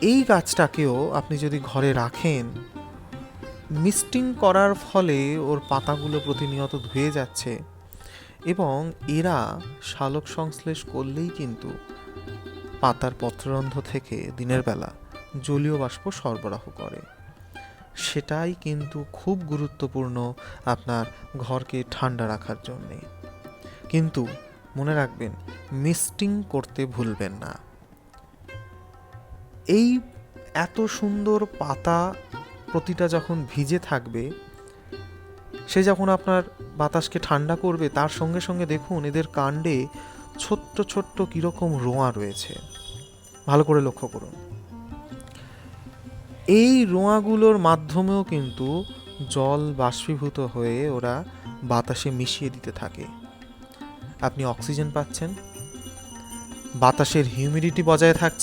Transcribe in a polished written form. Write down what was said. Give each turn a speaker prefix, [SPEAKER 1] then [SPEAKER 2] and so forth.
[SPEAKER 1] এই গাছটাকেও আপনি যদি ঘরে রাখেন, মিস্টিং করার ফলে ওর পাতাগুলো প্রতিনিয়ত ধুয়ে যাচ্ছে এবং এরা সালোক সংশ্লেষ করলেই কিন্তু পাতার পত্ররন্ধ্র থেকে দিনের বেলা জলীয় বাষ্প সরবরাহ করে। সেটাই কিন্তু খুব গুরুত্বপূর্ণ আপনার ঘরকে ঠান্ডা রাখার জন্যে। কিন্তু মনে রাখবেন, মিস্টিং করতে ভুলবেন না। এই এত সুন্দর পাতা প্রতিটা যখন ভিজে থাকবে, সে যখন আপনার বাতাসকে ঠান্ডা করবে, তার সঙ্গে সঙ্গে দেখুন এদের কাণ্ডে ছোট্ট ছোট্ট কীরকম রোঁয়া রয়েছে, ভালো করে লক্ষ্য করুন। এই রোঁয়াগুলোর মাধ্যমেও কিন্তু জল বাষ্পীভূত হয়ে ওরা বাতাসে মিশিয়ে দিতে থাকে। আপনি অক্সিজেন পাচ্ছেন, বাতাসের হিউমিডিটি বজায় থাকছে,